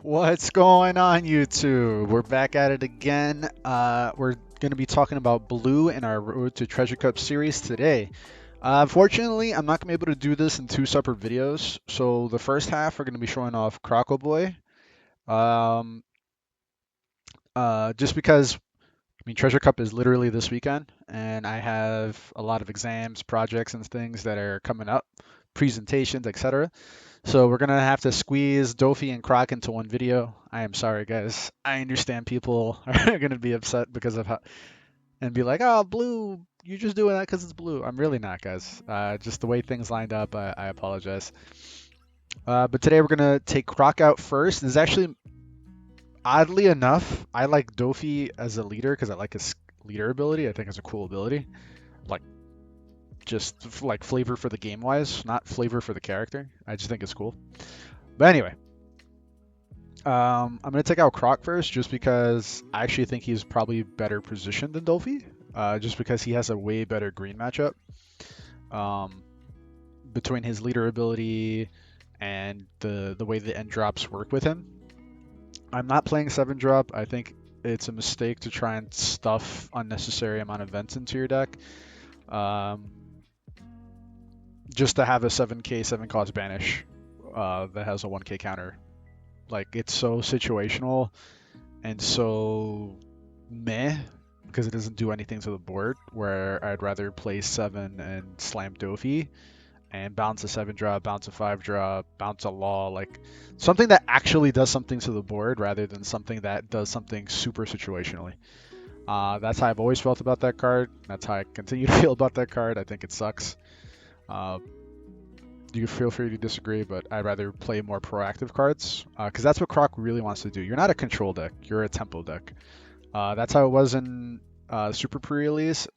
What's going on, YouTube? We're back at it again. We're going to be talking about Blue in our Road to Treasure Cup series today. Unfortunately, I'm not going to be able to do this in two separate videos. So the first half, we're going to be showing off Croc Boy. Um, just because, Treasure Cup is literally this weekend, and I have a lot of exams, projects, and things that are coming up, presentations, etc. So we're gonna have to squeeze Doffy and Croc into one video. I am sorry, guys. I understand people are gonna be upset because of how and be like, "Oh, blue, you're just doing that because it's blue." I'm really not, guys. Just the way things lined up, I apologize. But today we're gonna take Croc out first. This is actually, oddly enough, I like Doffy as a leader because I like his leader ability. I think it's a cool ability. Like just like flavor for the game wise, not flavor for the character. I just think it's cool. But anyway. I'm gonna take out Croc first, just because I actually think he's probably better positioned than Doffy, just because he has a way better green matchup. Um, between his leader ability and the way the end drops work with him. I'm not playing 7 drop. I think it's a mistake to try and stuff unnecessary amount of vents into your deck. Um, just to have a 7k 7 cost banish that has a 1k counter. Like, it's so situational and so meh because it doesn't do anything to the board, where I'd rather play 7 and slam Doffy and bounce a 7 drop, bounce a 5 drop, bounce a law, like something that actually does something to the board rather than something that does something super situationally. That's how I've always felt about that card. That's how I continue to feel about that card. I think it sucks. Uh, you can feel free to disagree, but I'd rather play more proactive cards because that's what Croc really wants to do. You're not a control deck, you're a tempo deck. That's how it was in Super Pre-release.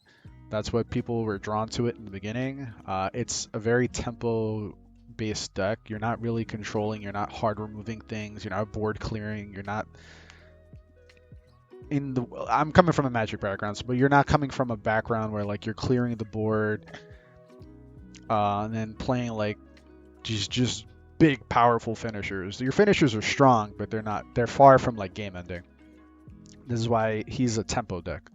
That's what people were drawn to it in the beginning. It's a very tempo-based deck. You're not really controlling. You're not hard removing things. You're not board clearing. You're not in the. I'm coming from a Magic background, but you're not coming from a background where like you're clearing the board and then playing like just big, powerful finishers. Your finishers are strong, but they're not. They're far from like game ending. This is why he's a tempo deck.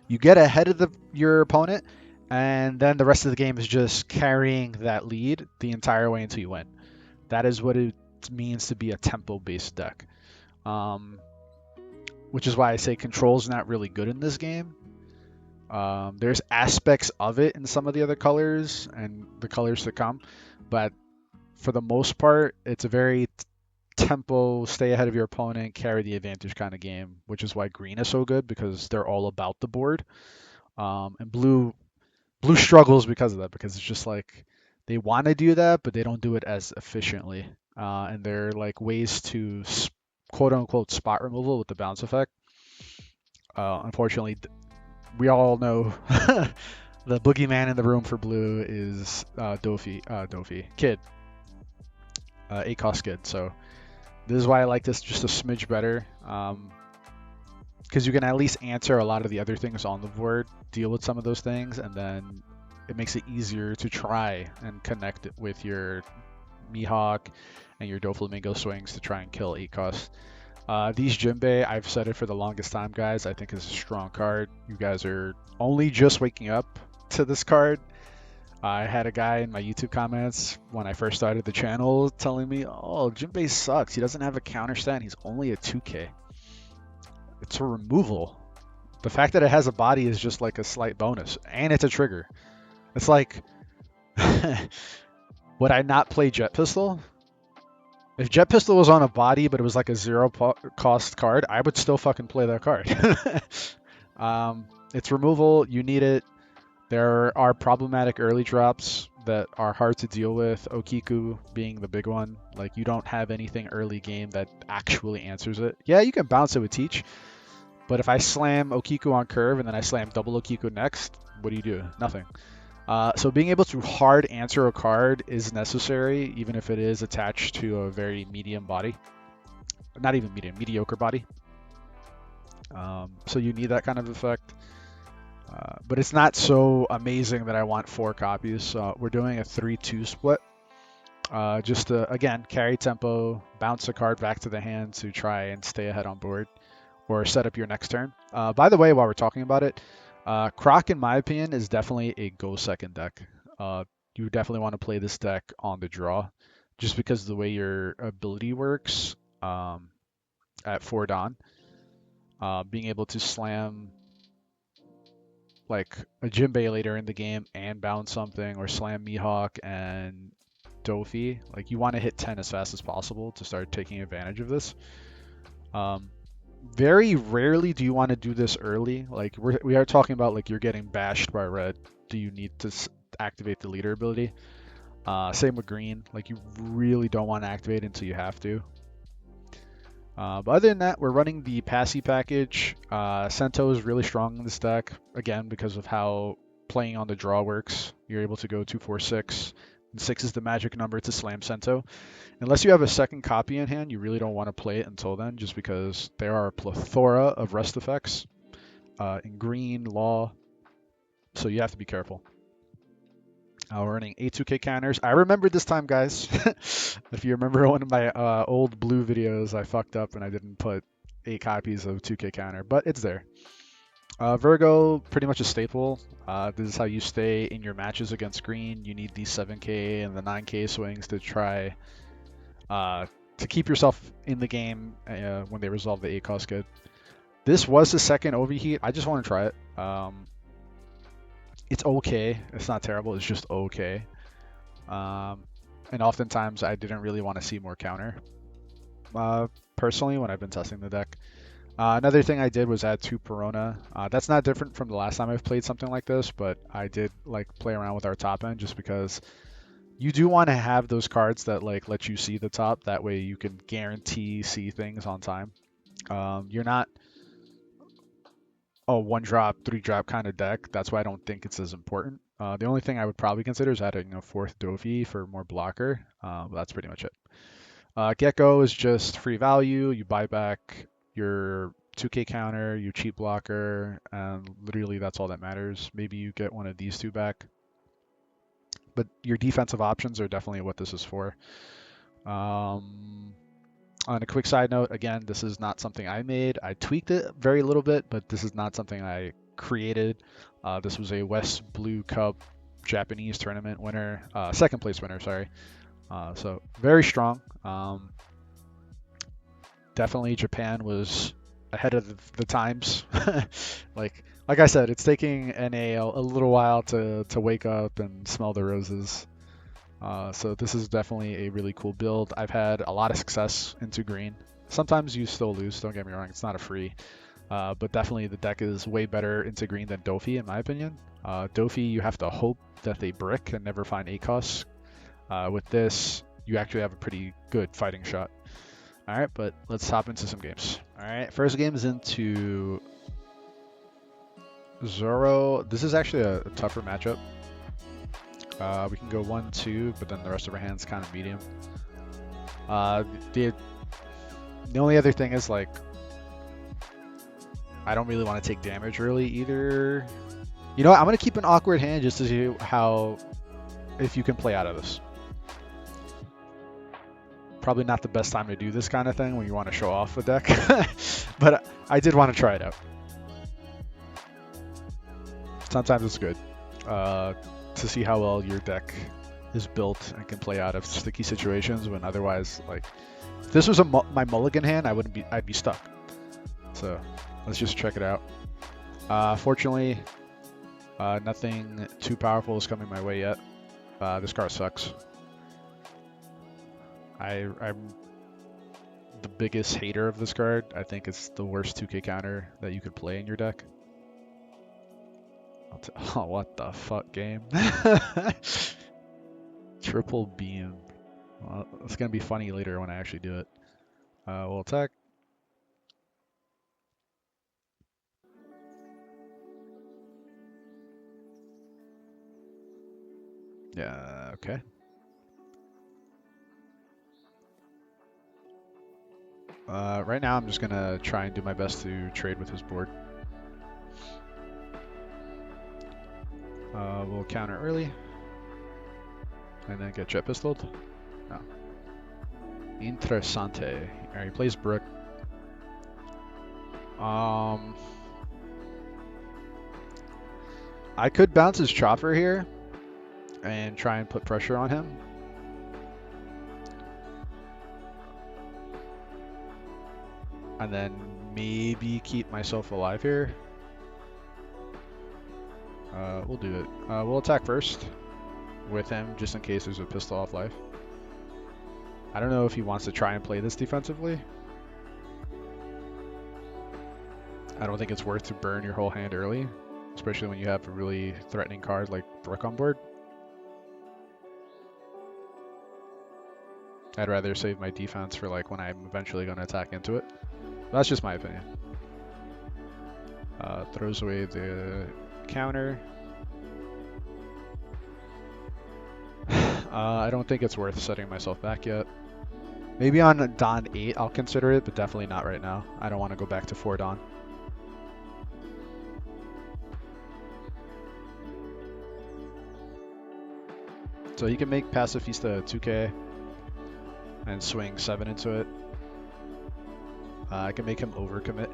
You get ahead of your opponent, and then the rest of the game is just carrying that lead the entire way until you win. That is what it means to be a tempo-based deck. Which is why I say control's not really good in this game. There's aspects of it in some of the other colors and the colors to come, but for the most part, it's a very tempo, stay ahead of your opponent, carry the advantage kind of game, which is why green is so good because they're all about the board. And blue struggles because of that, because it's just like they want to do that, but they don't do it as efficiently. And they're like ways to quote unquote spot removal with the bounce effect. Unfortunately, we all know the boogeyman in the room for blue is Doffy Kid, 8 cost Kid. So this is why I like this just a smidge better. Because you can at least answer a lot of the other things on the board, deal with some of those things, and then it makes it easier to try and connect it with your Mihawk and your Doflamingo swings to try and kill 8 costs. These Jinbei, I've said it for the longest time, guys, I think is a strong card. You guys are only just waking up to this card. I had a guy in my YouTube comments when I first started the channel telling me, oh, Jinbei sucks. He doesn't have a counter stat. He's only a 2k. It's a removal. The fact that it has a body is just like a slight bonus, and it's a trigger. It's like, would I not play Jet Pistol? If Jet Pistol was on a body, but it was like a 0 cost card, I would still fucking play that card. It's removal. You need it. There are problematic early drops that are hard to deal with. Okiku being the big one. Like, you don't have anything early game that actually answers it. Yeah, you can bounce it with Teach. But if I slam Okiku on curve and then I slam double Okiku next, what do you do? Nothing. So being able to hard answer a card is necessary, even if it is attached to a very medium body. Not even medium, mediocre body. So you need that kind of effect. But it's not so amazing that I want 4 copies. We're doing a 3-2 split. Just to, again, carry tempo, bounce a card back to the hand to try and stay ahead on board, or set up your next turn. By the way, while we're talking about it, Croc, in my opinion, is definitely a go second deck. You definitely want to play this deck on the draw, just because of the way your ability works at 4 Dawn. Being able to slam like a Jinbei later in the game and bounce something, or slam Mihawk and Doffy. Like, you want to hit 10 as fast as possible to start taking advantage of this. Very rarely do you want to do this early. Like, we are talking about, like, you're getting bashed by red. Do you need to activate the leader ability? Same with green. Like, you really don't want to activate until you have to. But other than that, we're running the Passy package. Sento is really strong in this deck, again, because of how playing on the draw works. You're able to go 2, 4, 6. And 6 is the magic number to slam Sento. Unless you have a second copy in hand, you really don't want to play it until then, just because there are a plethora of rest effects in green, law, so you have to be careful. We're running 8 2K counters. I remember this time, guys. If you remember one of my old blue videos, I fucked up and I didn't put 8 copies of 2K counter, but it's there. Virgo, pretty much a staple. This is how you stay in your matches against green. You need these 7K and the 9K swings to try to keep yourself in the game when they resolve the 8 cost good. This was the second overheat. I just want to try it. It's okay. It's not terrible. It's just okay. And oftentimes I didn't really want to see more counter. Personally, when I've been testing the deck. Another thing I did was add 2 Perona. That's not different from the last time I've played something like this, but I did like play around with our top end just because you do want to have those cards that like let you see the top. That way you can guarantee see things on time. You're not a 1-drop, 3-drop kind of deck. That's why I don't think it's as important. The only thing I would probably consider is adding a 4th Doffy for more blocker. That's pretty much it. Gecko is just free value. You buy back your 2K counter, your cheap blocker, and literally that's all that matters. Maybe you get one of these 2 back. But your defensive options are definitely what this is for. On a quick side note, again, this is not something I made. I tweaked it very little bit, but this is not something I created. This was a West Blue Cup Japanese tournament winner, second place winner, sorry. So very strong. Definitely Japan was ahead of the times. like I said, it's taking NA a little while to wake up and smell the roses. So this is definitely a really cool build. I've had a lot of success into green. Sometimes you still lose, don't get me wrong, it's not a free. But definitely the deck is way better into green than Doffy, in my opinion. Doffy, you have to hope that they brick and never find 8 costs. With this, you actually have a pretty good fighting shot. Alright, but let's hop into some games. Alright, first game is into Zoro. This is actually a tougher matchup. We can go 1-2, but then the rest of our hand's kind of medium. The only other thing is, like, I don't really want to take damage early either. You know what? I'm going to keep an awkward hand just to see if you can play out of this. Probably not the best time to do this kind of thing when you want to show off a deck, but I did want to try it out. Sometimes it's good to see how well your deck is built and can play out of sticky situations when otherwise, like, if this was my mulligan hand, I'd be stuck. So let's just check it out. Fortunately, nothing too powerful is coming my way yet. This card sucks. I'm the biggest hater of this card. I think it's the worst 2K counter that you could play in your deck. Oh, what the fuck, game? Triple beam. Well, it's gonna be funny later when I actually do it. We'll attack. Yeah, okay. Right now I'm just gonna try and do my best to trade with his board. We'll counter early and then get jet pistoled. No. Interessante. Alright, he plays Brook. I could bounce his Chopper here and try and put pressure on him. And then maybe keep myself alive here. We'll do it. We'll attack first with him just in case there's a pistol off life. I don't know if he wants to try and play this defensively. I don't think it's worth to burn your whole hand early, especially when you have a really threatening card like Brook on board. I'd rather save my defense for like when I'm eventually going to attack into it. That's just my opinion. Throws away the counter. I don't think it's worth setting myself back yet. Maybe on Dawn 8 I'll consider it, but definitely not right now. I don't want to go back to 4 Dawn. So he can make Pacifista 2k and swing 7 into it. I can make him overcommit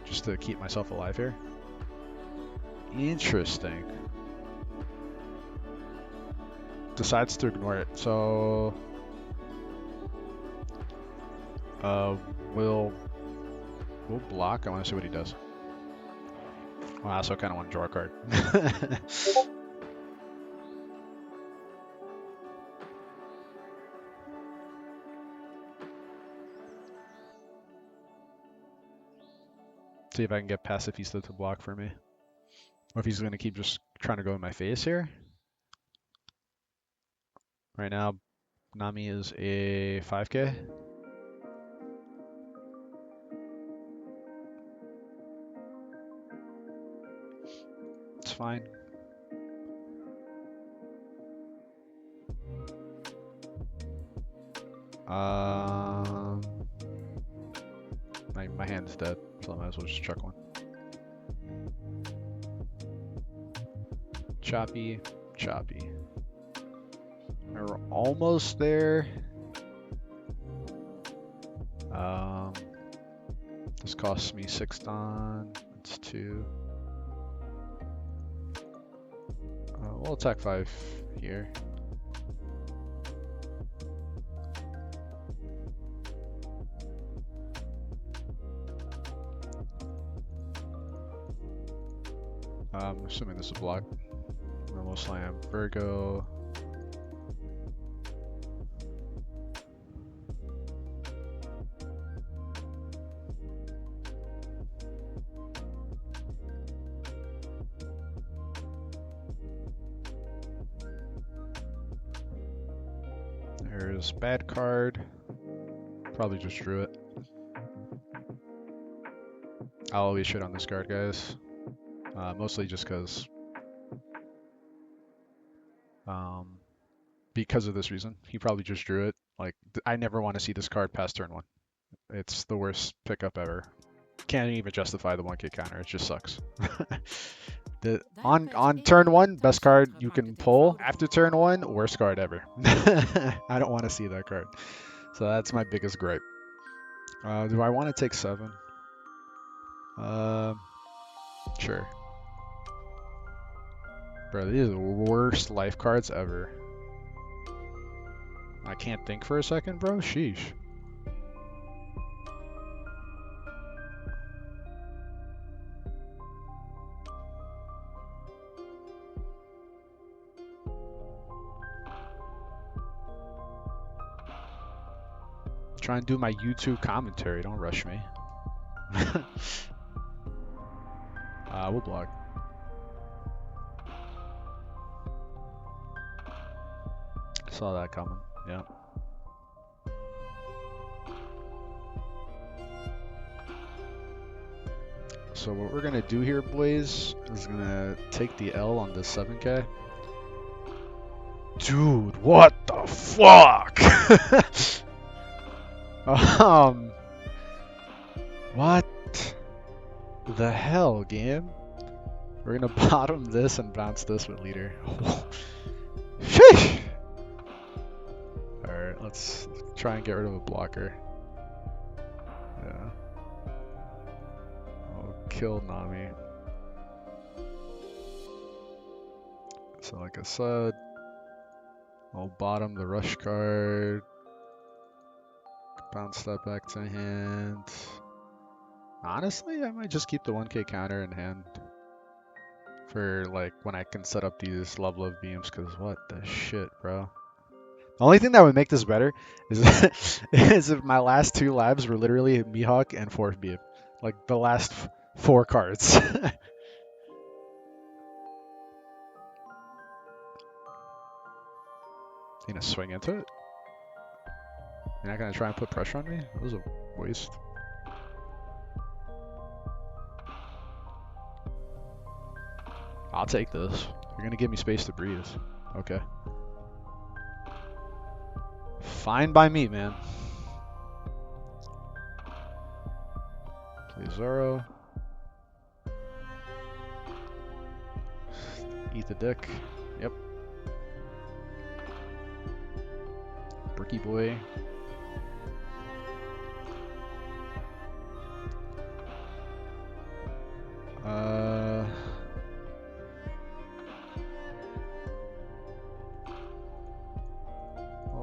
just to keep myself alive here. Interesting. Decides to ignore it. So we'll block. I want to see what he does. Well, I also kind of want to draw a card. See if I can get Pacifista to block for me. Or if he's going to keep just trying to go in my face here. Right now, Nami is a 5k. It's fine. My hand's dead, so I might as well just chuck one. Choppy, choppy. We're almost there. This costs me 6 Dawn. It's 2. We'll attack 5 here. I'm assuming this is a block. And we'll slam Virgo. There's bad card. Probably just drew it. I'll always shit on this card, guys. Mostly just because of this reason. He probably just drew it. Like, I never want to see this card past turn 1. It's the worst pickup ever. Can't even justify the 1k counter. It just sucks. On turn 1, best card you can pull. After turn 1, worst card ever. I don't want to see that card. So that's my biggest gripe. Do I want to take 7? Sure. Bro, these are the worst life cards ever. I can't think for a second, bro. Sheesh. Try and do my YouTube commentary. Don't rush me. We'll block. Saw that coming. Yeah. So what we're gonna do here, boys, is gonna take the L on this 7k. Dude, what the fuck? What the hell, game? We're gonna bottom this and bounce this with leader. Sheesh! Let's try and get rid of a blocker. Yeah. I'll kill Nami. So like I said, I'll bottom the rush card. Bounce that back to hand. Honestly, I might just keep the 1k counter in hand for like when I can set up these level of beams, because what the shit, bro. The only thing that would make this better is, is if my last 2 labs were literally Mihawk and 4th beam. Like the last 4 cards. You gonna swing into it? You're not gonna try and put pressure on me? That was a waste. I'll take this. You're gonna give me space to breathe. Okay. Fine by me, man. Play Zoro. Eat the dick. Yep. Bricky boy. I'll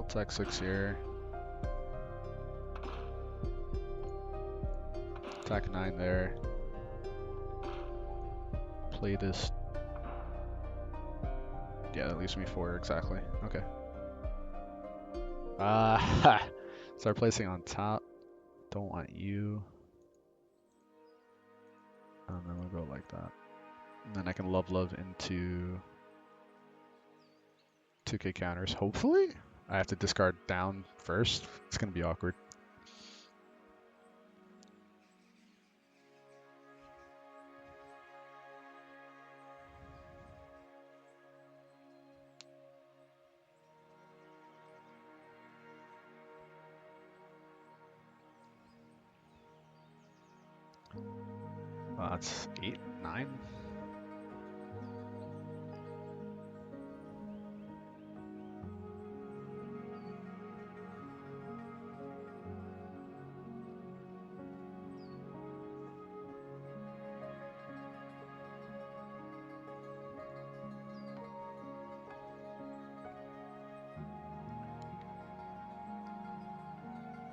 attack 6 here. Attack 9 there. Play this. Yeah, that leaves me 4 exactly. Okay. Start placing on top. Don't want you. And then we'll go like that. And then I can love into 2k counters, hopefully? I have to discard down first. It's gonna be awkward. That's 8, 9.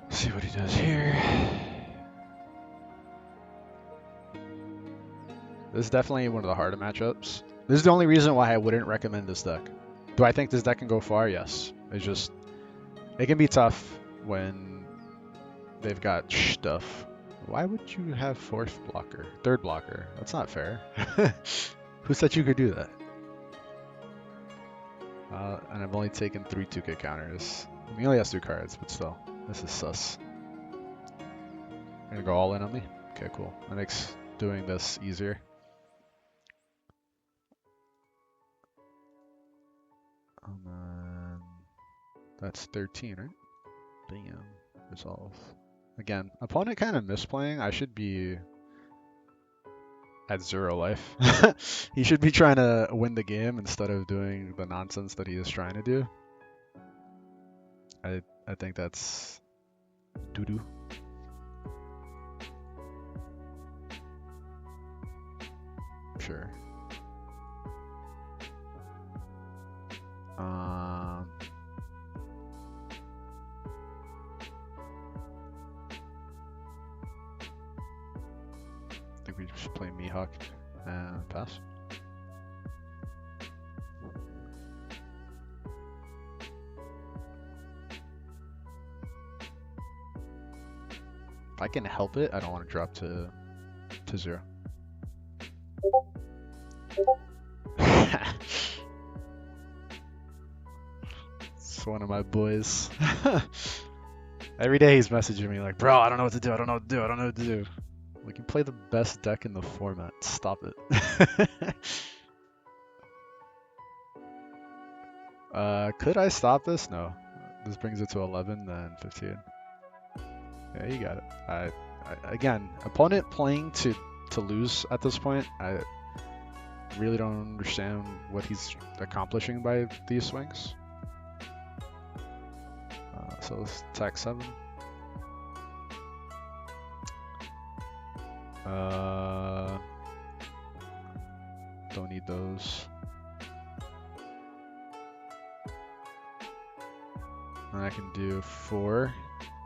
See what he does here. This is definitely one of the harder matchups. This is the only reason why I wouldn't recommend this deck. Do I think this deck can go far? Yes. It's just, it can be tough when they've got stuff. Why would you have 4th blocker? 3rd blocker? That's not fair. Who said you could do that? And I've only taken 3 2k counters. He only has 2 cards, but still. This is sus. You're gonna go all in on me? Okay, cool. That makes doing this easier. And then that's 13, right? Bam. Resolve. Again, opponent kind of misplaying. I should be at 0 life. He should be trying to win the game instead of doing the nonsense that he is trying to do. I think that's doo-doo. Sure. I think we just play Mihawk and pass. If I can help it, I don't want to drop to 0. It's one of my boys. Every day he's messaging me like, bro, I don't know what to do. I don't know what to do. I don't know what to do. Like, you play the best deck in the format. Stop it. Could I stop this? No. This brings it to 11, then 15. Yeah, you got it. I again, opponent playing to lose at this point. I really don't understand what he's accomplishing by these swings. So let's attack 7. Don't need those. And I can do 4.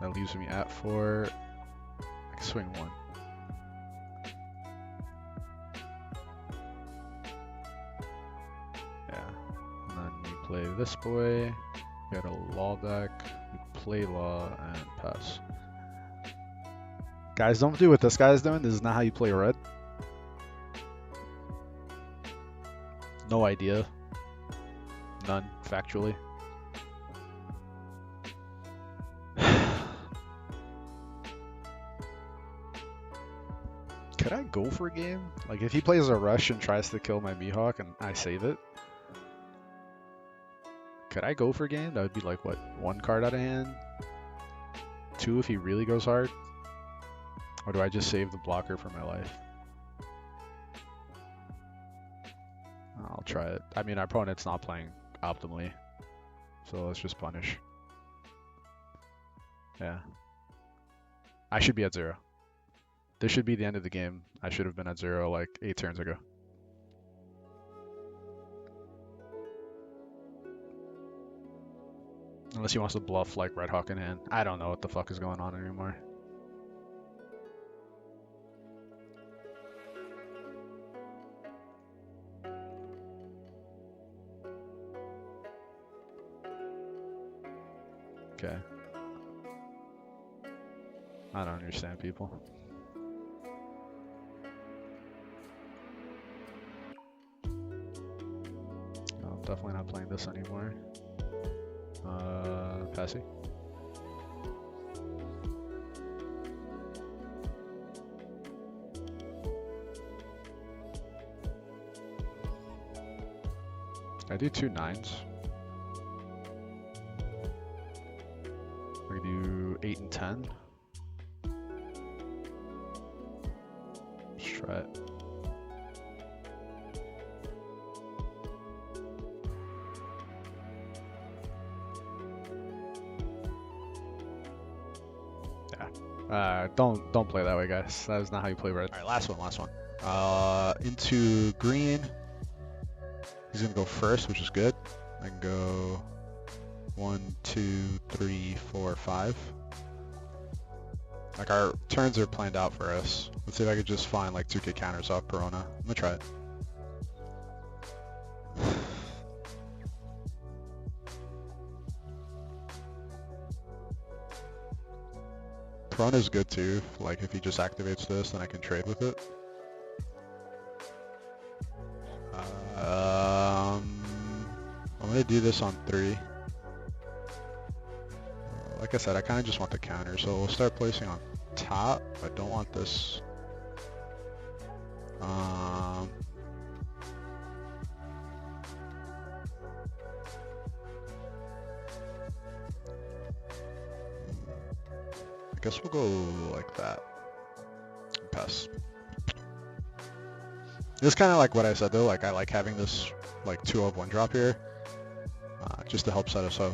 That leaves me at 4. I can swing 1. Yeah. And then we play this boy. Get a law deck. We play law and pass. Guys, don't do what this guy's doing. This is not how you play red. No idea. None, factually. Could I go for a game? Like, if he plays a rush and tries to kill my Mihawk and I save it, could I go for a game? That would be like, what, 1 card out of hand? 2 if he really goes hard? Or do I just save the blocker for my life? I'll try it. I mean, our opponent's not playing optimally, so let's just punish. Yeah. I should be at 0. This should be the end of the game. I should have been at 0 like 8 turns ago. Unless he wants to bluff like Red Hawk in hand. I don't know what the fuck is going on anymore. Okay. I don't understand people. No, I'm definitely not playing this anymore. Passy. I do 2 9s. I do 8 and 10. Let's try it. Don't play that way, guys. That is not how you play red. All right, last one. Into green. He's gonna go first, which is good. I can go 1, 2, 3, 4, 5. Like, our turns are planned out for us. Let's see if I could just find like 2k counters off Perona. I'm gonna try it. Perona's good too. Like, if he just activates this, then I can trade with it. I'm gonna do this on 3. Like I said, I kind of just want the counter, so we'll start placing on top. I don't want this. I guess we'll go like that. Pass. It's kind of like what I said though, like I like having this like 2 of 1 drop here, just to help set us up.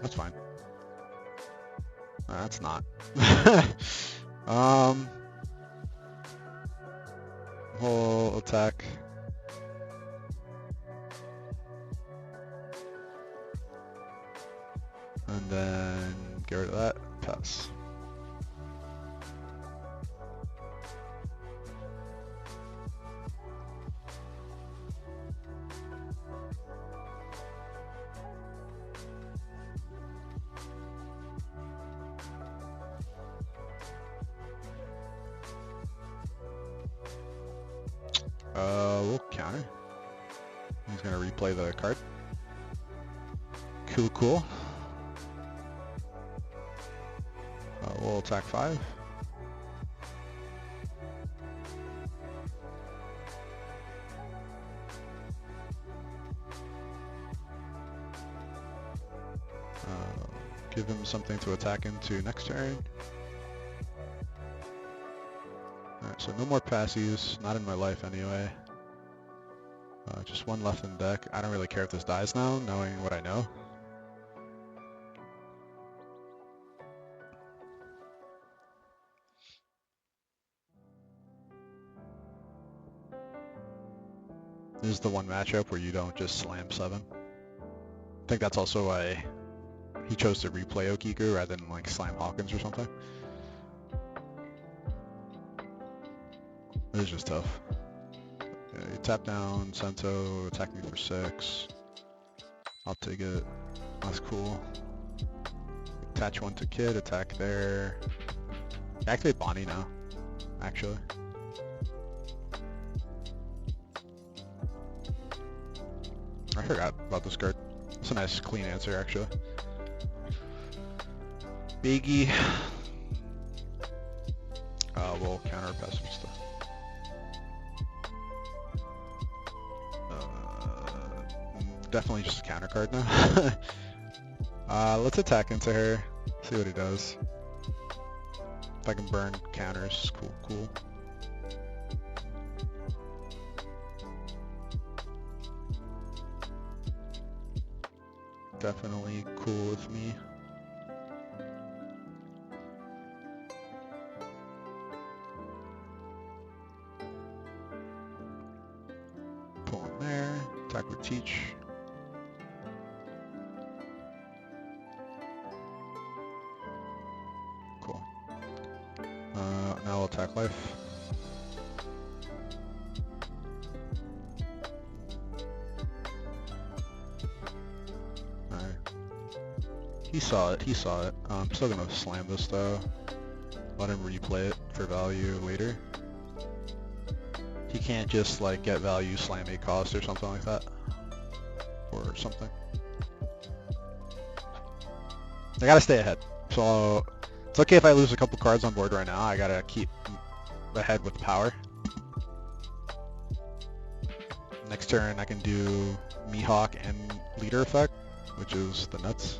That's fine. That's not. We'll attack. And then get rid of that. Pass. We'll counter. He's gonna replay the card. Cool. We'll attack 5. Give him something to attack into next turn. Alright, so no more passives, not in my life anyway. Just 1 left in deck. I don't really care if this dies now, knowing what I know. This is the one matchup where you don't just slam 7. I think that's also why he chose to replay Okiku rather than like slam Hawkins or something. It was just tough. Yeah, you tap down, Sento, attack me for 6. I'll take it. That's cool. Attach 1 to Kid, attack there. Activate Bonnie now, actually. I forgot about this card. It's a nice clean answer, actually. Biggie. We'll counter pacifista. Definitely just a counter card now. Let's attack into her. See what he does. If I can burn counters, cool. Definitely cool with me. Pull him there. Attack with Teach. Cool. Now we'll attack life. He saw it. I'm still gonna slam this though. Let him replay it for value later. He can't just like get value, slam 8 cost or something like that. Or something. I gotta stay ahead. So it's okay if I lose a couple cards on board right now. I gotta keep ahead with power. Next turn I can do Mihawk and leader effect, which is the nuts.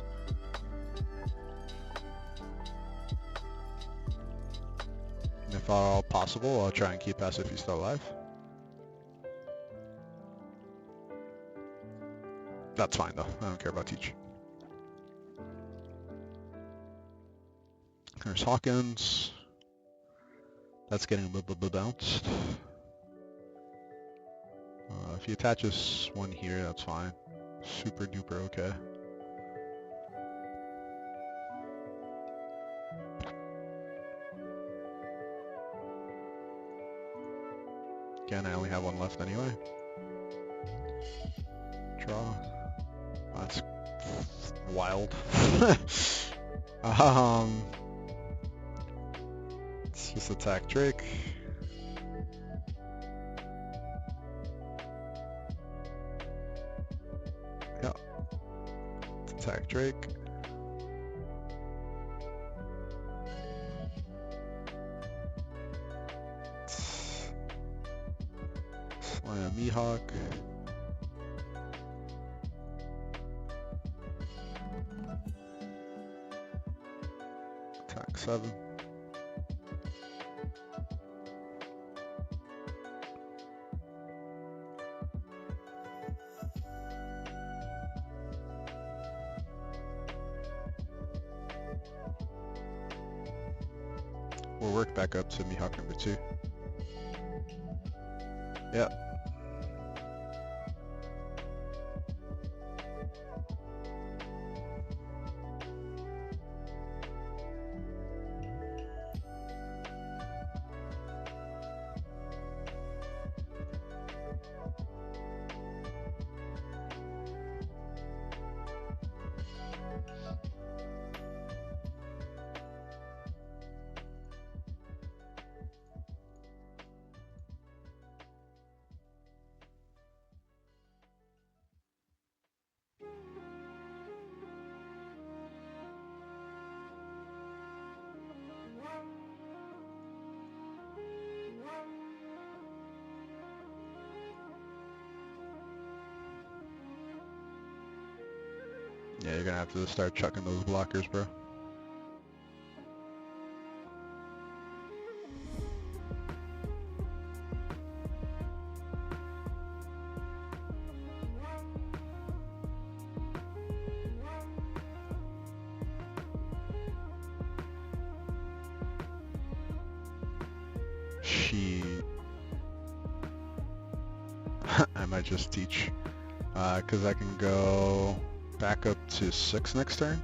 And if all possible, I'll try and keep Pacifista alive. That's fine though, I don't care about Teach. There's Hawkins. That's getting bounced. If he attaches 1 here, that's fine. Super duper okay. Again, I only have 1 left anyway. Draw. That's wild. Let's just attack Drake. Yeah. Let's attack Drake. Slam Mihawk. Attack 7. We'll work back up to Mihawk number 2. Yeah. Yeah, you're gonna have to start chucking those blockers, bro. I might might just teach. Because I can go back up to 6 next turn.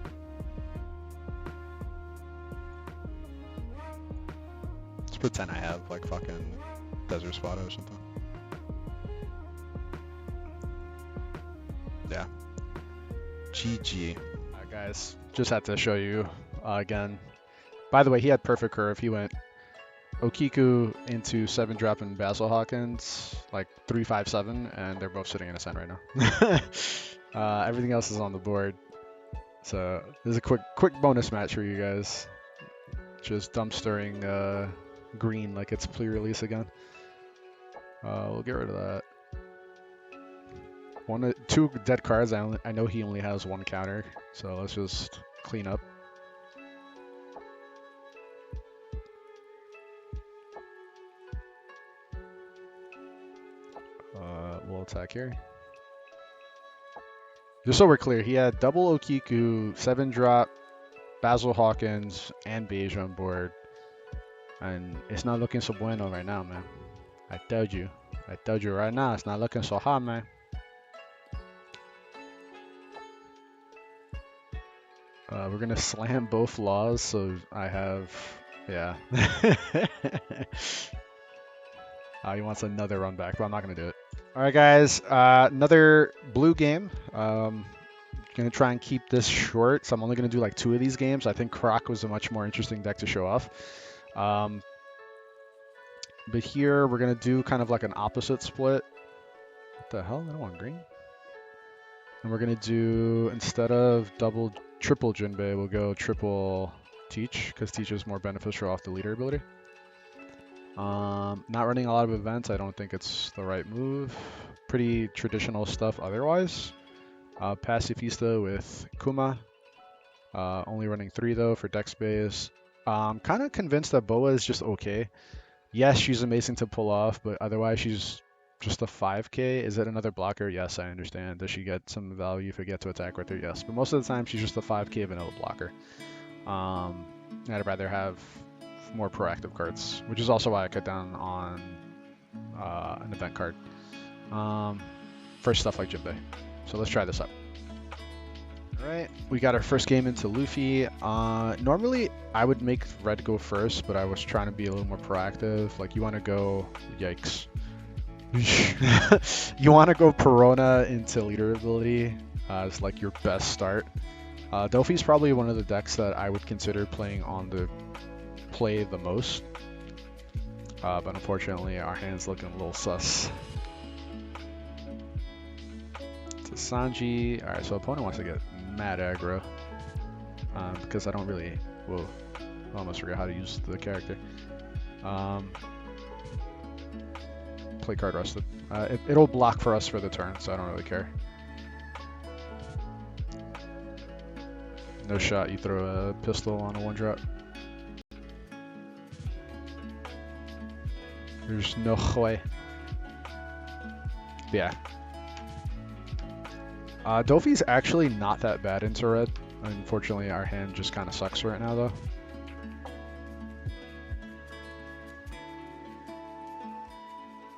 Let's pretend I have like fucking Desert Spot or something. Yeah. GG. Alright guys, just had to show you again. By the way, he had perfect curve. He went Okiku into 7 drop and Basil Hawkins, like 3-5-7, and they're both sitting in a send right now. Everything else is on the board. So this is a quick bonus match for you guys. Just dumpstering green like it's pre-release again. We'll get rid of that. 2 dead cards. I know he only has 1 counter, so let's just clean up. We'll attack here. Just so we're clear, he had double Okiku, 7 drop, Basil Hawkins, and Beige on board. And it's not looking so bueno right now, man. I told you right now, it's not looking so hot, man. We're gonna slam both laws, so I have, yeah. He wants another run back, but I'm not gonna do it. All right, guys, another blue game. Gonna try and keep this short, so I'm only gonna do like 2 of these games. I think Croc was a much more interesting deck to show off. But here we're gonna do kind of like an opposite split. What the hell? I don't want green. And we're gonna do, instead of triple Jinbei, we'll go triple Teach, because Teach is more beneficial off the leader ability. Not running a lot of events, I don't think it's the right move. Pretty traditional stuff otherwise. Pacifista with Kuma. Only running 3 though for deck space. Kind of convinced that Boa is just okay. Yes, she's amazing to pull off, but otherwise she's just a 5k. Is it another blocker? Yes, I understand. Does she get some value if we get to attack with her? Yes, but most of the time she's just a 5k vanilla blocker. I'd rather have more proactive cards, which is also why I cut down on an event card for stuff like Jinbei. So let's try this out. Alright, we got our first game into Luffy. Normally I would make red go first, but I was trying to be a little more proactive. Like, you want to go, yikes. You want to go Perona into leader ability as like your best start. Doffy's probably one of the decks that I would consider playing on the play the most. But unfortunately our hand's looking a little sus. To Sanji. Alright, so opponent wants to get mad aggro. Because I don't really... Whoa. I almost forgot how to use the character. Play card rusted. It'll block for us for the turn, so I don't really care. No shot you throw a pistol on a 1-drop. There's no way. Yeah. Doffy's actually not that bad into red. Unfortunately, our hand just kind of sucks right now, though.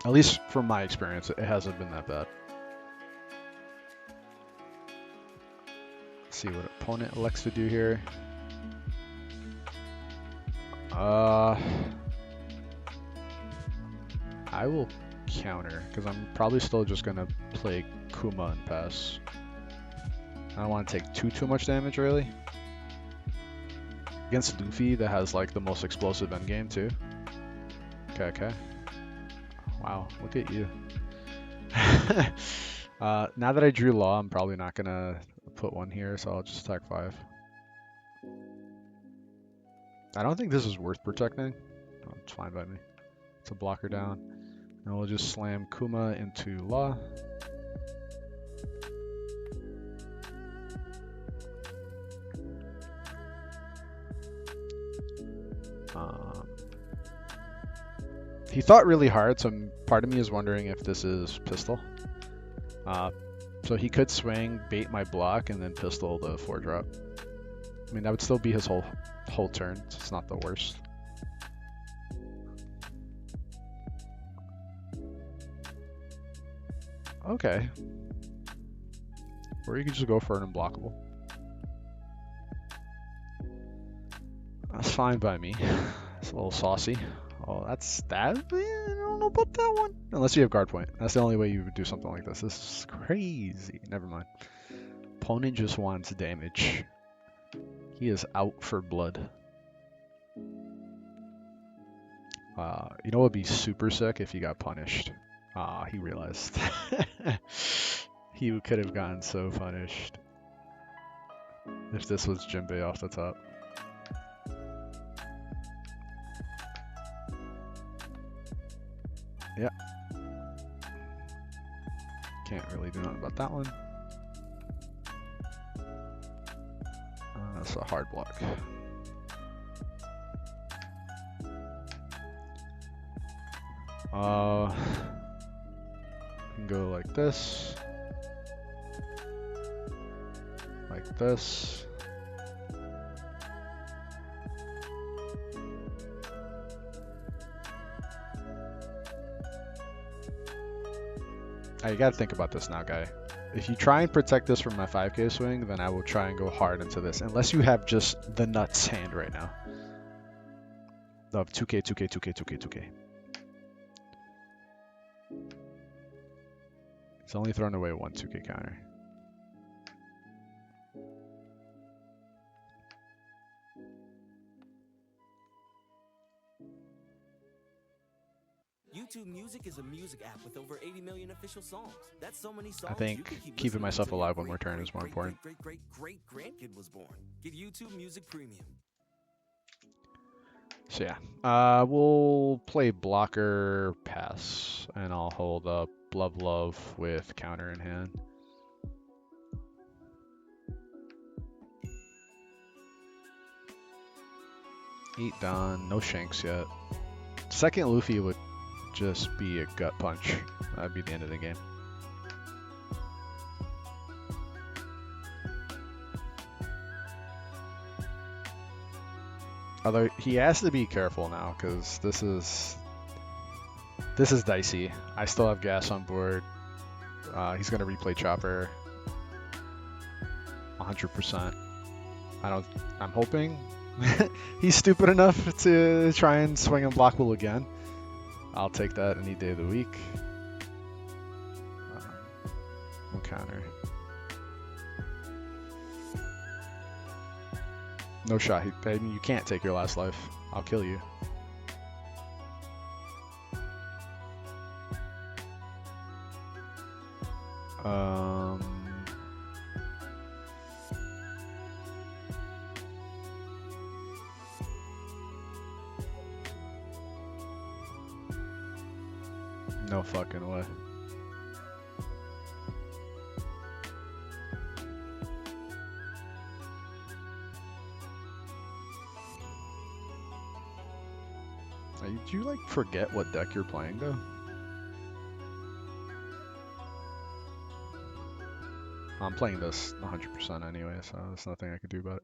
At least from my experience, it hasn't been that bad. Let's see what opponent elects to do here. I will counter, because I'm probably still just going to play Kuma and pass. I don't want to take too much damage, really. Against Luffy, that has like the most explosive endgame, too. Okay. Wow, look at you. Now that I drew Law, I'm probably not going to put 1 here, so I'll just attack 5. I don't think this is worth protecting. Oh, it's fine by me. It's a blocker down. And we'll just slam Kuma into Law. He thought really hard, so part of me is wondering if this is pistol. So he could swing, bait my block, and then pistol the 4-drop. I mean, that would still be his whole turn, so it's not the worst. Okay. Or you could just go for an unblockable. That's fine by me. It's a little saucy. Oh, that's that? I don't know about that one. Unless you have guard point. That's the only way you would do something like this. This is crazy. Never mind. Opponent just wants damage. He is out for blood. You know what would be super sick if he got punished? He realized. He could have gotten so punished if this was Jinbei off the top. Yeah. Can't really do nothing about that one. That's a hard block. Can go like this. Like this. You gotta think about this now, guy. If you try and protect this from my 5k swing, then I will try and go hard into this. Unless you have just the nuts hand right now. Of 2k, 2k, 2k, 2k, 2k. He's only thrown away one 2k counter. YouTube Music is a music app with over 80 million official songs. That's so many songs. I think keeping myself alive one more turn is more important. Great grandkid was born. Get YouTube Music Premium. So yeah, we'll play blocker pass, and I'll hold up love with counter in hand. Eat done, no shanks yet. Second Luffy would just be a gut punch. That'd be the end of the game. Although he has to be careful now because this is dicey. I still have gas on board. He's gonna replay Chopper 100%. I'm hoping he's stupid enough to try and swing unblockable again. I'll take that any day of the week. We'll counter. No shot. I mean, you can't take your last life. I'll kill you. No fucking way. Did you like forget what deck you're playing though? I'm playing this 100% anyway, so there's nothing I could do about it.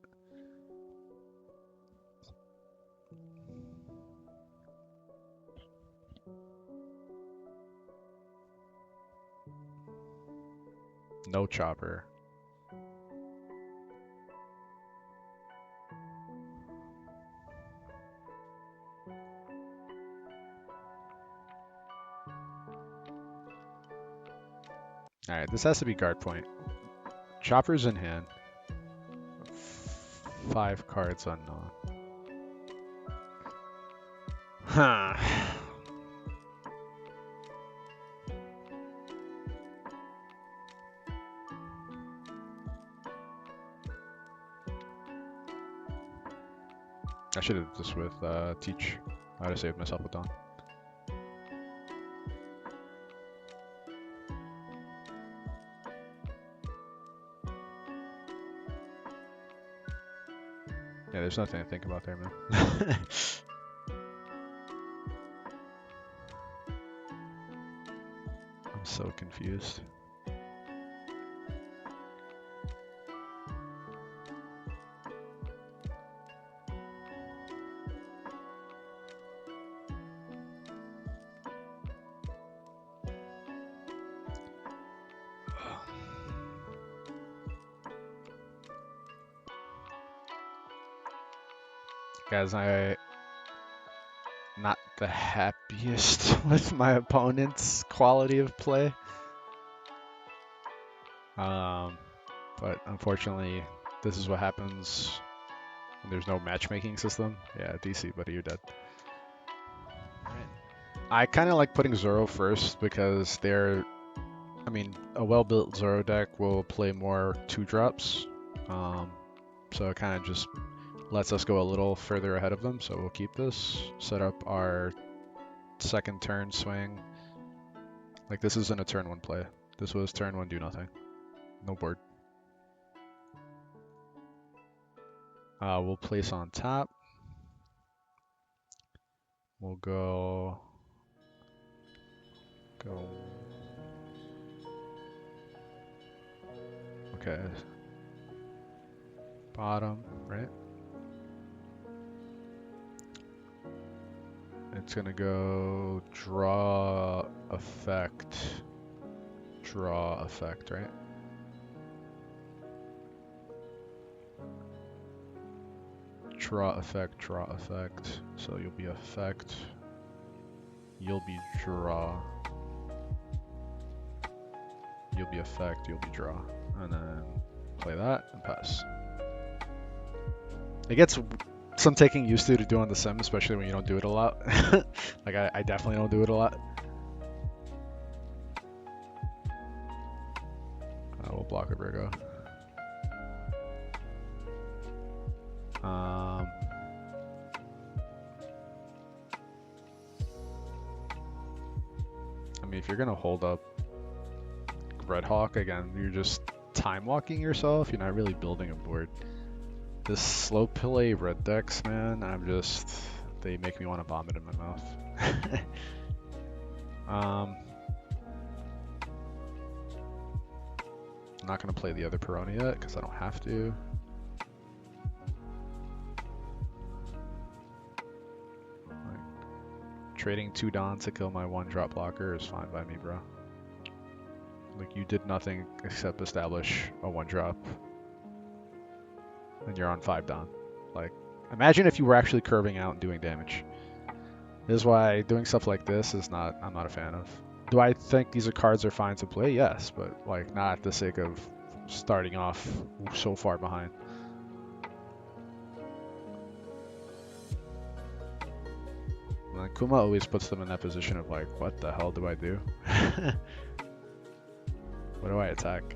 No Chopper. Alright, this has to be guard point. Chopper's in hand. 5 cards unknown. Huh. I should have just with Teach. I would have saved myself a Dawn. Yeah, there's nothing to think about there, man. I'm so confused. Guys, I'm not the happiest with my opponent's quality of play. But unfortunately, this is what happens when there's no matchmaking system. Yeah, DC, buddy, you're dead. I kind of like putting Zoro first because I mean, a well-built Zoro deck will play more 2-drops. So it kind of just lets us go a little further ahead of them. So we'll keep this, set up our second turn swing. Like this isn't a turn 1 play. This was turn 1, do nothing. No board. We'll place on top. We'll go. Okay. Bottom, right? It's gonna go draw effect. Draw effect, right? Draw effect, draw effect. So you'll be effect. You'll be draw. You'll be effect, you'll be draw. And then play that and pass. It gets some taking used to do on the sim, especially when you don't do it a lot. Like I definitely don't do it a lot. We'll block a Virgo. I mean, if you're gonna hold up Red Hawk again, you're just time walking yourself. You're not really building a board. This slow play red decks, man, they make me want to vomit in my mouth. I'm not gonna play the other Perona yet because I don't have to. Trading 2 Don to kill my 1-drop blocker is fine by me, bro. Like, you did nothing except establish a 1-drop. And you're on 5 Don. Like, imagine if you were actually curving out and doing damage. This is why doing stuff like this is I'm not a fan of. Do I think these cards are fine to play? Yes, but like not at the sake of starting off so far behind. And Kuma always puts them in that position of like, what the hell do I do? What do I attack?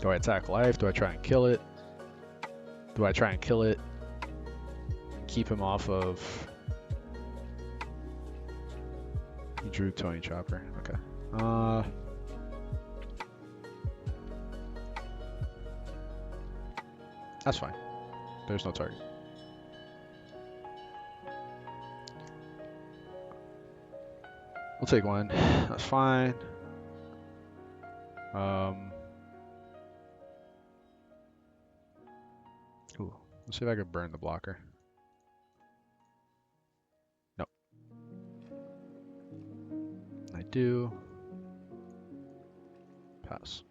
Do I attack life? Do I try and kill it? Do I try and kill it? Keep him off of... He drew Tony Chopper. Okay. That's fine. There's no target. We'll take 1. That's fine. Ooh, let's see if I can burn the blocker. Nope. I do. Pass.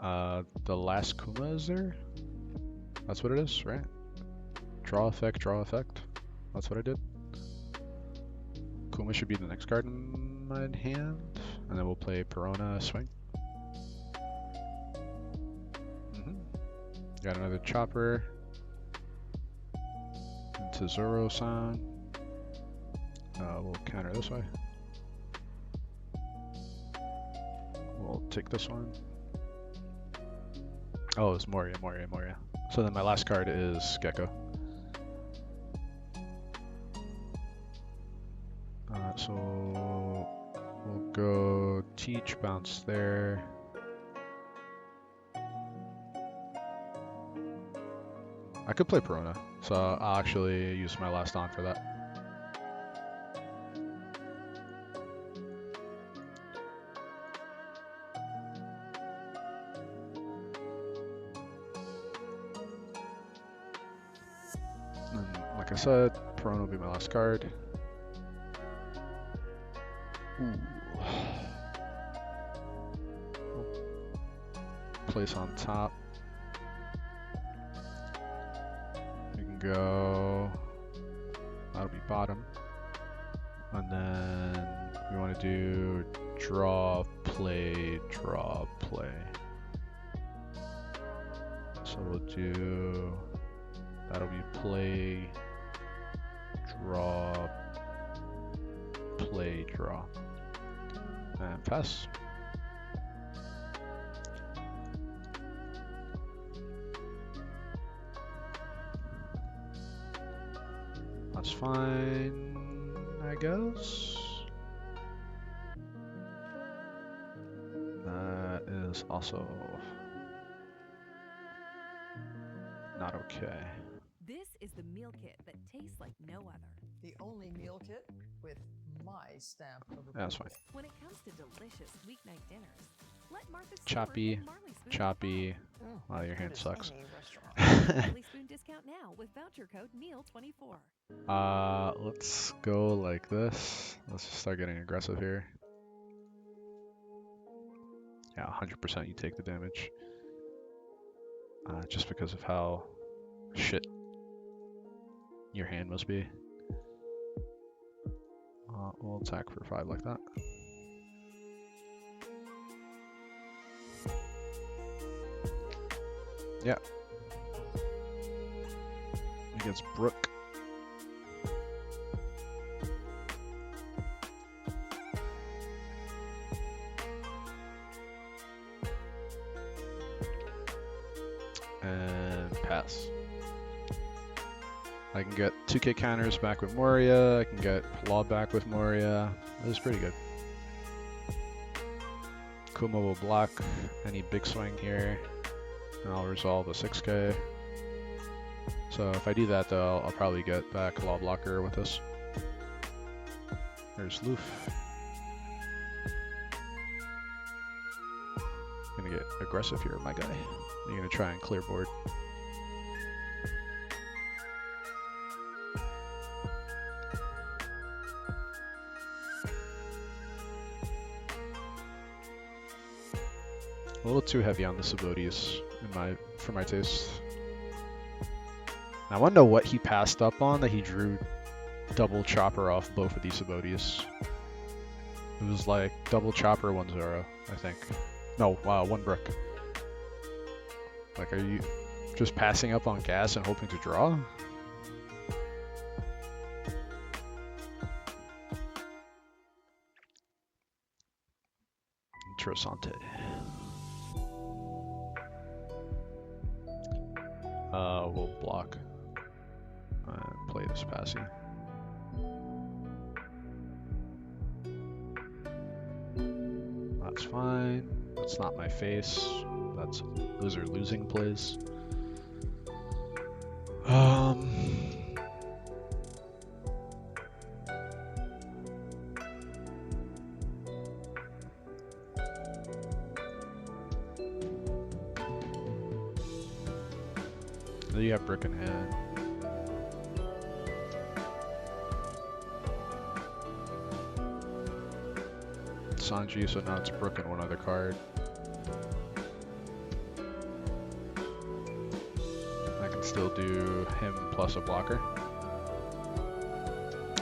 The last Kuma is there? That's what it is, right? Draw effect, draw effect. That's what I did. Kuma should be the next card in my hand. And then we'll play Perona swing. Got another chopper. Into Zoro sound. We'll counter this way. We'll take this one. Oh, it's Moria. So then my last card is Gecko. So we'll go Teach, bounce there. I could play Perona, so I'll actually use my last on for that. And like I said, Perona will be my last card. Ooh. place on top. We can go, that'll be bottom. And then we want to do draw, play, draw, play. So we'll do, that'll be play, draw, play, draw. And pass. That's fine, I guess. That is also not okay. This is the meal kit that tastes like no other. The only meal kit with my stamp of approval. That's fine. When it comes to delicious weeknight dinners, let Martha Stewart Choppy, and Marley Spoon choppy. Oh, Wow, your hand good as sucks. any restaurant. Marley Spoon discount now with voucher code MEAL24. Let's go like this. Let's just start getting aggressive here. Yeah, 100% you take the damage. Just because of how shit your hand must be. We'll attack for 5 like that. Yeah. Against Brook. And pass. I can get 2k counters back with Moria. I can get Law back with Moria. This is pretty good. Kuma will block any big swing here. And I'll resolve a 6k. So if I do that though, I'll probably get back Law Blocker with this. There's Loof. Gonna get aggressive here, my guy. You're gonna try and clear board. A little too heavy on the Sabotis for my taste. I want to know what he passed up on that he drew double chopper off both of these Sabotis. It was like double chopper, 1 Zoro, I think. No, 1 Brook. Like, are you just passing up on gas and hoping to draw? Interessante. We'll block and play this passy. That's fine. That's not my face. Those are losing plays. You have Brick in hand. Sanji, so now it's Brook and 1 other card. I can still do him plus a blocker.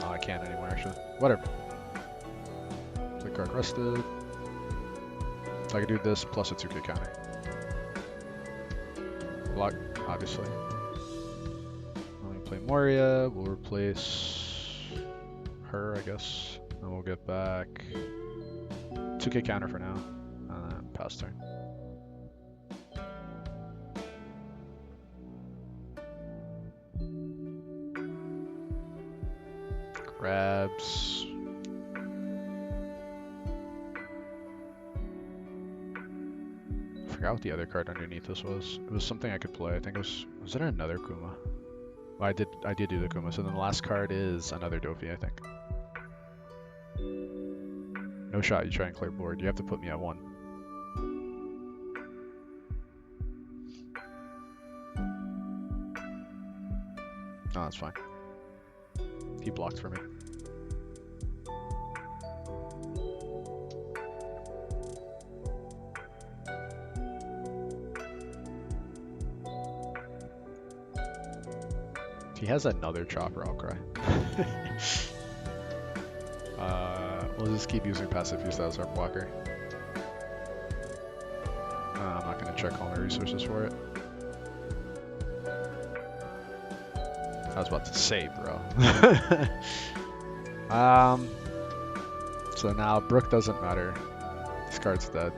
Oh, I can't anymore actually. Whatever. The card rested. So I can do this plus a 2k counter. Block, obviously. Let me play Moria. We'll replace her, I guess. And we'll get back 2k counter for now. Pass turn. Grabs. I forgot what the other card underneath this was. It was something I could play. I think it was it another Kuma? Well, I did do the Kuma. So then the last card is another Doffy, I think. No shot, you try and clear board. You have to put me at 1. No, that's fine. He blocked for me. he has another chopper, I'll cry. We'll just keep using passive use as our blocker. I'm not gonna check all my resources for it. I was about to say, bro. So now Brook doesn't matter. This card's dead.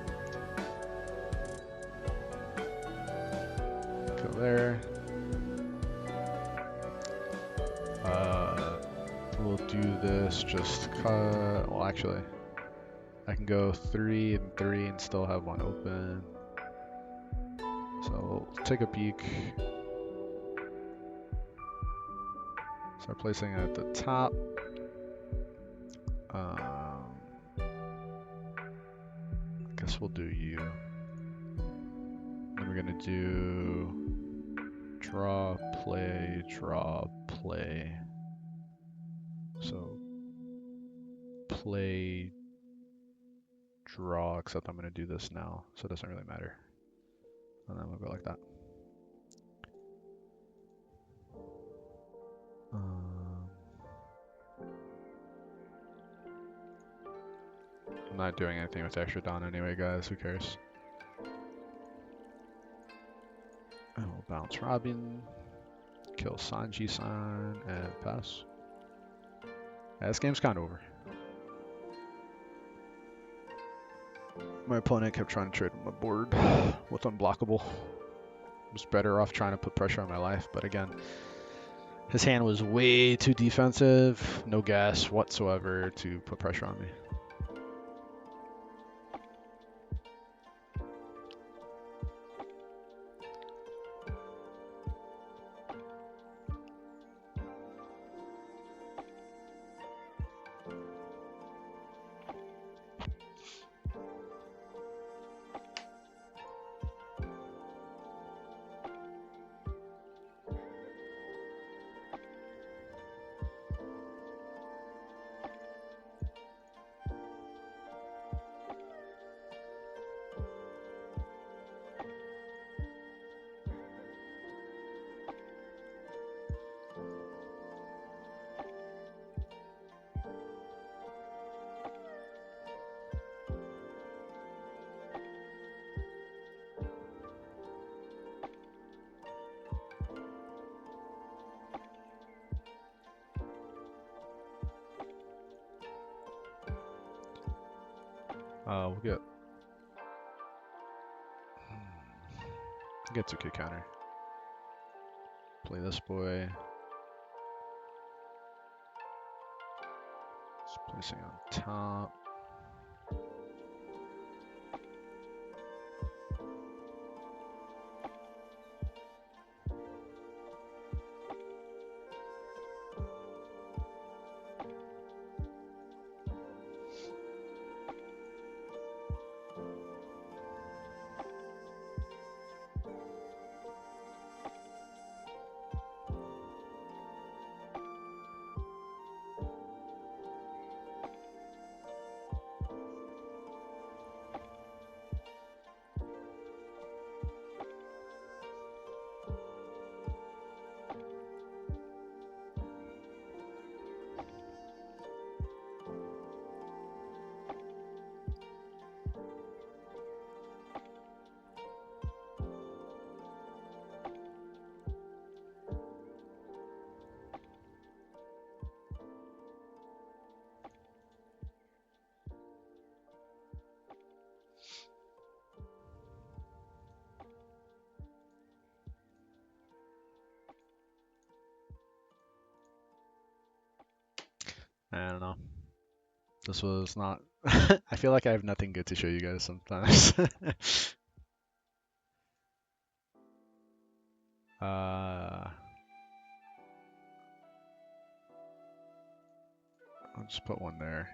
Go there. We'll do this just cut. Well, actually, I can go 3 and 3 and still have one open. So we'll take a peek. Start placing it at the top. I guess we'll do you. Then we're gonna do draw, play, draw, play. So play, draw, except I'm gonna do this now, so it doesn't really matter. And then we'll go like that. I'm not doing anything with extra down anyway, guys. Who cares? And we'll bounce Robin, kill Sanji-san, and pass. Yeah, this game's kind of over. My opponent kept trying to trade my board with unblockable. I was better off trying to put pressure on my life, but again, his hand was way too defensive. No gas whatsoever to put pressure on me. We'll get 2K counter. Play this boy. Just placing on top. I don't know. This was not... I feel like I have nothing good to show you guys sometimes. I'll just put one there.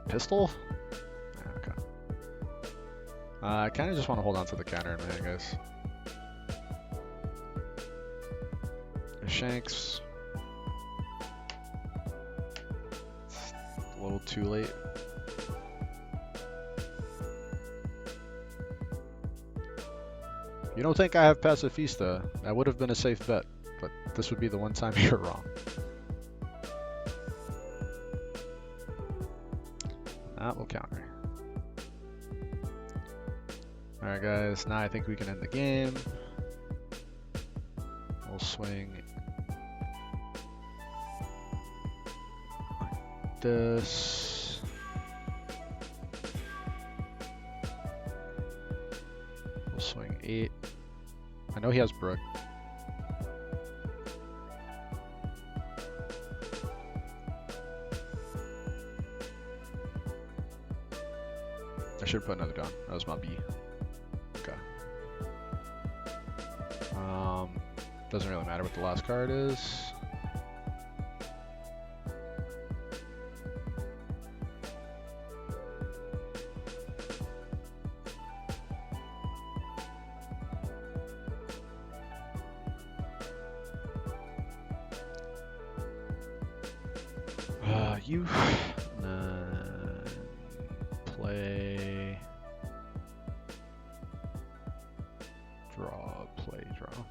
Pistol? Yeah, okay. I kind of just want to hold on to the counter in my hand, guys. Shanks. It's a little too late. You don't think I have Pacifista? That would have been a safe bet, but this would be the one time you're wrong. That will counter. Alright guys, now I think we can end the game. We'll swing like this. We'll swing 8. I know he has Brook. I should put another down. That was my B. Okay. Doesn't really matter what the last card is. You play, draw, play, draw.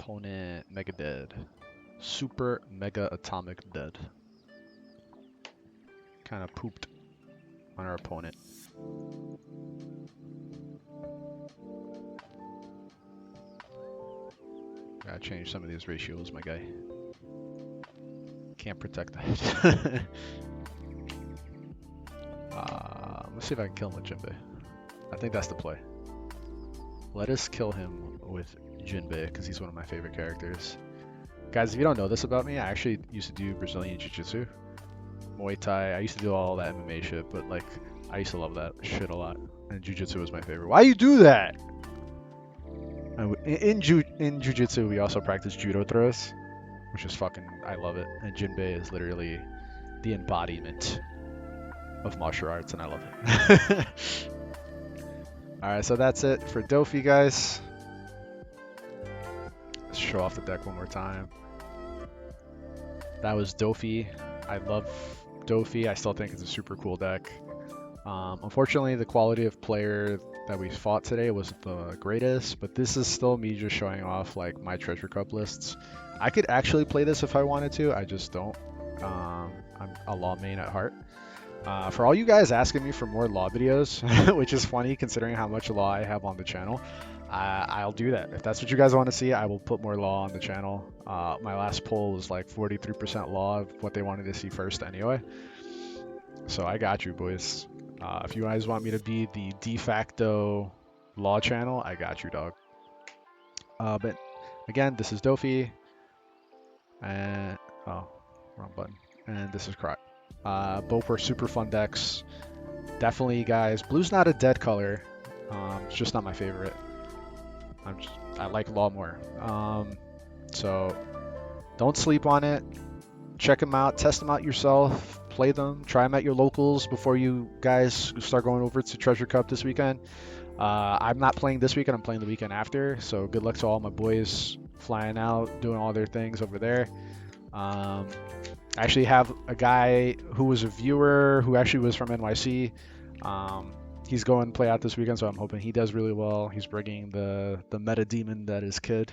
Opponent mega dead. Super mega atomic dead. Kind of pooped on our opponent. Gotta change some of these ratios, my guy. Can't protect that. Let's see if I can kill him with Jinbei. I think that's the play. Let us kill him with Jinbei, because he's one of my favorite characters. Guys, if you don't know this about me, I actually used to do Brazilian Jiu-Jitsu, Muay Thai. I used to do all that MMA shit, but like, I used to love that shit a lot. And Jiu-Jitsu was my favorite. Why you do that? In Jiu-Jitsu, we also practice judo throws, which is fucking, I love it. And Jinbei is literally the embodiment of martial arts, and I love it. Alright, so that's it for Doffy, guys. Let's show off the deck one more time. That was Doffy. I love Doffy. I still think it's a super cool deck. Unfortunately, the quality of player that we fought today wasn't the greatest, but this is still me just showing off like my treasure cup lists. I could actually play this if I wanted to, I just don't. I'm a law main at heart. For all you guys asking me for more law videos, which is funny considering how much law I have on the channel, I'll do that. If that's what you guys want to see, I will put more law on the channel. My last poll was like 43% law of what they wanted to see first anyway. So I got you, boys. If you guys want me to be the de facto law channel, I got you, dog. But again, this is Doffy. And oh, wrong button. And this is Croc. Both were super fun decks. Definitely, guys. Blue's not a dead color. It's just not my favorite. I like law more. So don't sleep on it. Check them out. Test them out yourself. Play them. Try them at your locals before you guys start going over to Treasure Cup this weekend. I'm not playing this weekend. I'm playing the weekend after. So good luck to all my boys flying out, doing all their things over there. I actually have a guy who was a viewer who actually was from NYC. He's going to play out this weekend, so I'm hoping he does really well. He's bringing the meta demon that is Kid.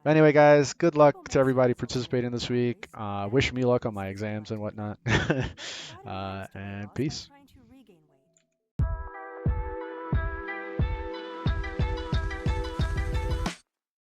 Anyway, guys, good luck to everybody participating this week. Wish me luck on my exams and whatnot. And peace.